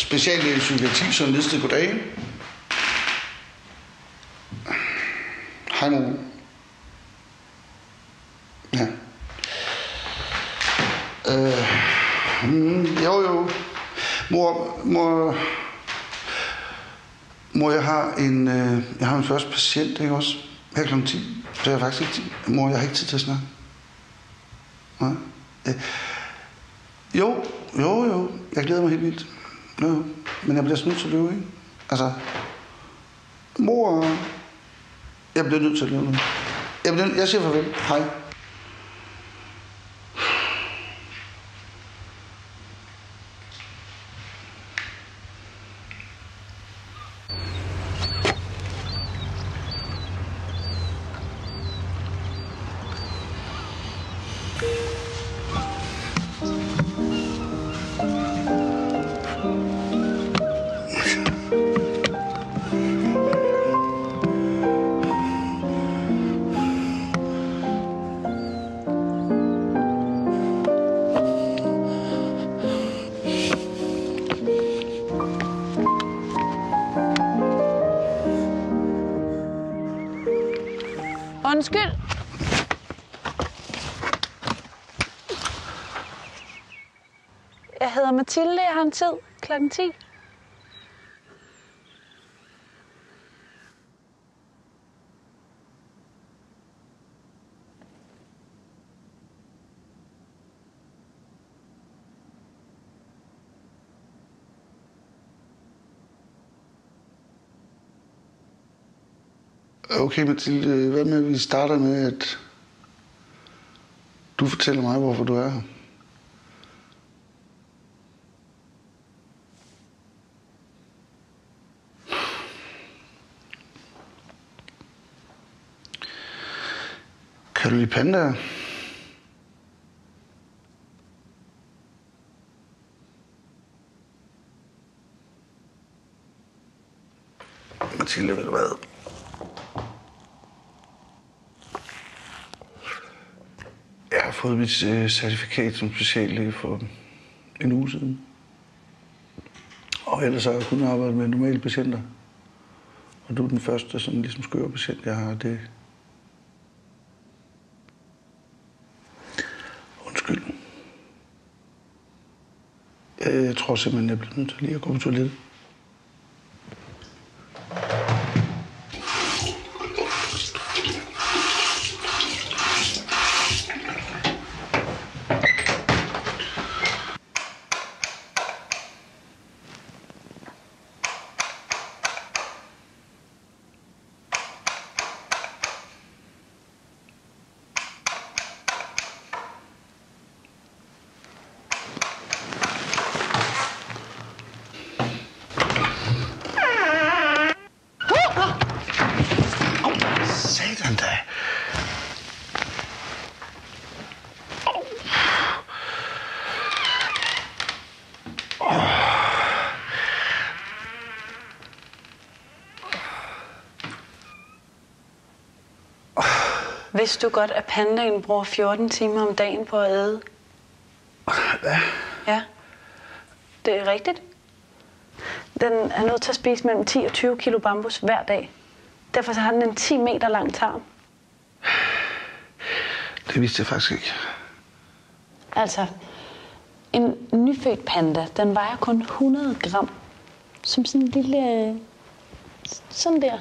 speciallæge i psykiatri, som Nidsted. Goddag. Hej mor. Ja. Jo. Mor, jeg har en første patient, ikke også? Her kl. 10. Så jeg faktisk ikke... Mor, jeg har ikke tid til at snakke. Nej. Jo. Jeg glæder mig helt vildt. Jo. Men jeg bliver så nødt til at løbe, ikke? Altså... Mor... Jeg bliver nødt til at løbe nu. Jeg siger farvel. Hej. Undskyld. Jeg hedder Mathilde, jeg har en tid kl. 10. Okay, Mathilde, hvad med, at vi starter med, at du fortæller mig, hvorfor du er her? Kan du lide pandaer? Mathilde, ved du hvad? Jeg har fået mit certifikat som speciallæge for en uge siden. Og ellers har jeg kun arbejdet med normale patienter. Og du er den første sådan ligesom skøre patient, jeg har. Det. Undskyld. Jeg tror simpelthen, jeg bliver nødt til lige at gå på toilettet. Satan da. Vidste du godt, at pandaen bruger 14 timer om dagen på at æde? Hvad? Ja, det er rigtigt. Den er nødt til at spise mellem 10 og 20 kilo bambus hver dag. Derfor så har den en 10 meter lang tarm. Det vidste jeg faktisk ikke. Altså, en nyfødt panda, den vejer kun 100 gram. Som sådan en lille... Sådan der.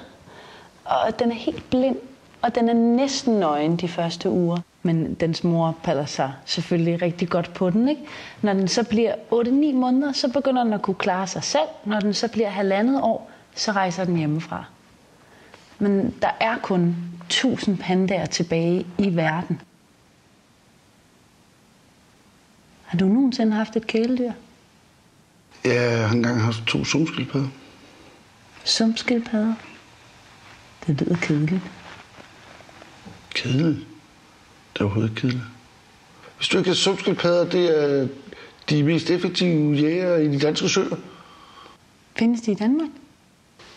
Og den er helt blind. Og den er næsten nøgen de første uger. Men dens mor passer sig selvfølgelig rigtig godt på den, ikke? Når den så bliver 8-9 måneder, så begynder den at kunne klare sig selv. Når den så bliver 1,5 år, så rejser den hjemmefra. Men der er kun 1000 pandaer tilbage i verden. Har du nogensinde haft et kæledyr? Ja, jeg har engang haft 2 sumpskildpadder. Sumpskildpadder? Det lyder kedeligt. Kedeligt? Det er overhovedet ikke kedeligt. Hvis du ikke har sumpskildpadder, det er de mest effektive jæger i de danske søer. Findes de i Danmark?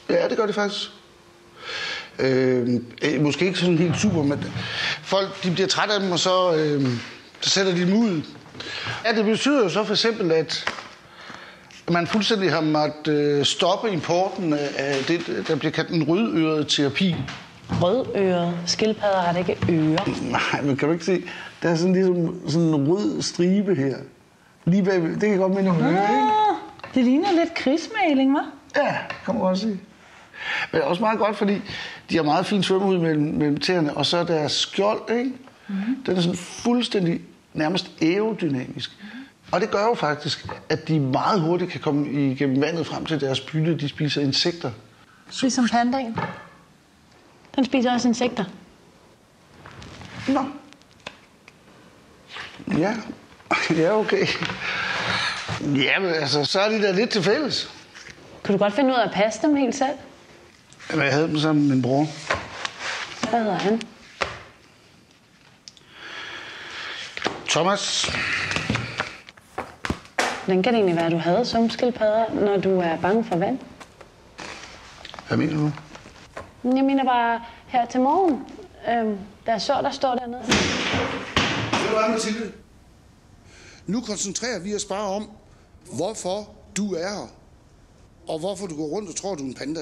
Ja, det gør de faktisk. Måske ikke sådan helt super, men folk de bliver trætte af dem, og så sætter de dem ud. Ja, det betyder jo så for eksempel, man fuldstændig har måttet stoppe importen af det, der bliver kaldt en rødøret terapi. Rødøret? Skildpadder har det ikke ører. Nej, men kan du ikke se? Der er sådan ligesom sådan en rød stribe her. Lige bagved. Det kan godt minde om ører, ikke? Det ligner lidt krigsmaling, hva'? Ja, kan man godt sige. Men også meget godt, fordi de har meget fint svømmehud mellem tæerne, og så deres skjold, ikke? Mm-hmm. Den er sådan fuldstændig nærmest aerodynamisk. Og det gør jo faktisk, at de meget hurtigt kan komme igennem vandet frem til deres bytte. De spiser insekter. Ligesom pandaen. Den spiser også insekter. Nå. Ja. Ja, okay. Ja, men altså, så er de da lidt til fælles. Kunne du godt finde ud af at passe dem helt selv? Jamen, jeg havde dem sammen med min bror. Hvad hedder han? Thomas. Hvordan kan det egentlig være, at du havde sumpskildpadder, når du er bange for vand? Hvad mener du? Jeg mener bare her til morgen. Der er så, der står dernede. Ved du hvad, Mathilde? Nu koncentrerer vi os bare om, hvorfor du er her. Og hvorfor du går rundt og tror, du er en panda.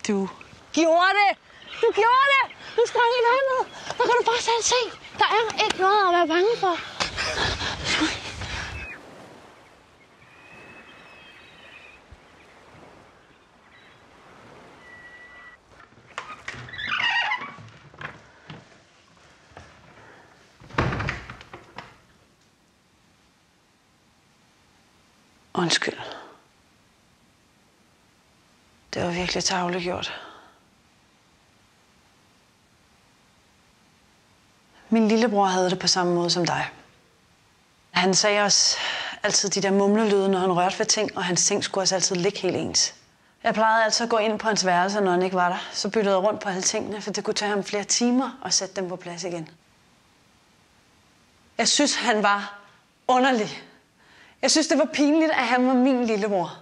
Du gjorde det! Du gjorde det! Du sprang i vandet! Der kan du bare selv se. Der er ikke noget at være bange for. Undskyld. Det var virkelig tarveligt gjort. Min lillebror havde det på samme måde som dig. Han sagde også altid de der mumlelyde, når han rørte ved ting, og hans ting skulle også altid ligge helt ens. Jeg plejede altid at gå ind på hans værelse, når han ikke var der. Så byttede jeg rundt på alle tingene, for det kunne tage ham flere timer at sætte dem på plads igen. Jeg synes, han var underlig. Jeg synes, det var pinligt, at han var min lillebror.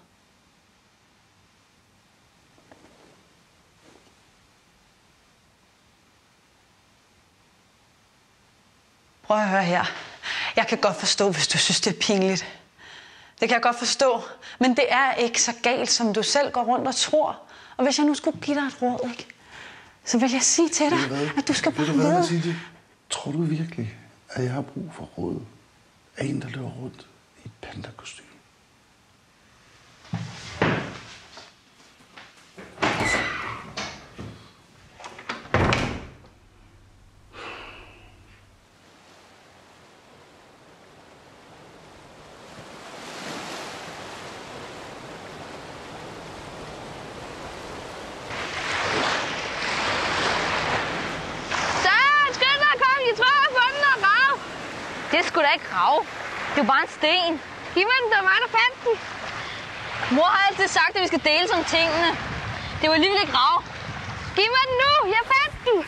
Prøv at høre her. Jeg kan godt forstå, hvis du synes, det er pinligt. Det kan jeg godt forstå. Men det er ikke så galt, som du selv går rundt og tror. Og hvis jeg nu skulle give dig et råd, ikke? Så vil jeg sige til dig, at du skal bare vide. Tror du virkelig, at jeg har brug for råd af en, der løber rundt i et pandakostyme? sgu da ikke rav. Det er jo bare en sten. Giv mig den, det var mig, der fandt den. Mor har altid sagt, at vi skal dele om tingene. Det var alligevel ikke rav. Giv mig den nu, jeg fandt den.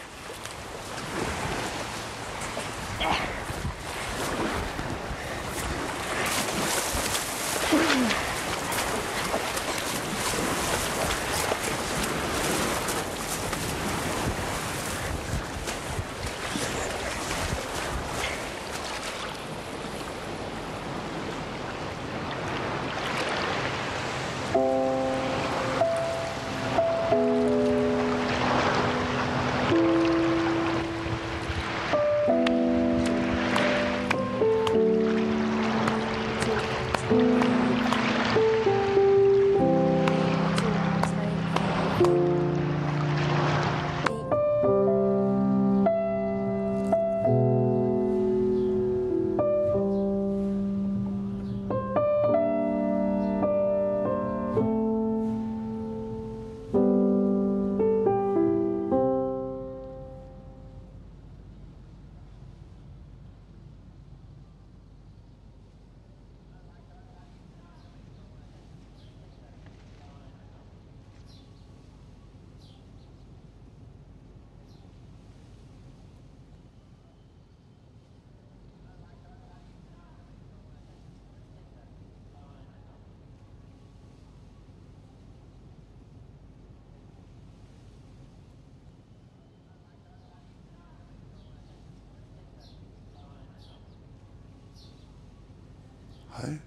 Hej.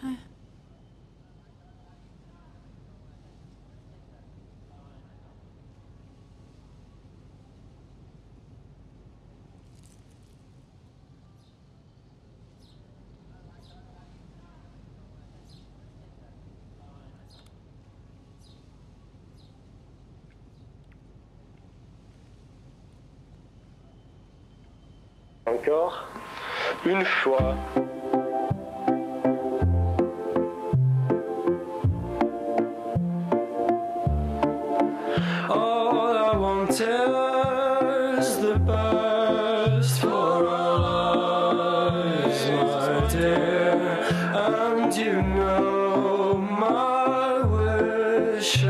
Hej. Encore une fois. All I want is the best for our lives, my dear, and you know my wishes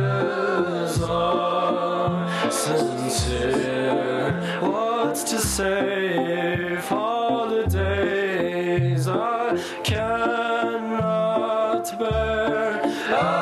are sincere. What's to say for the days I cannot bear?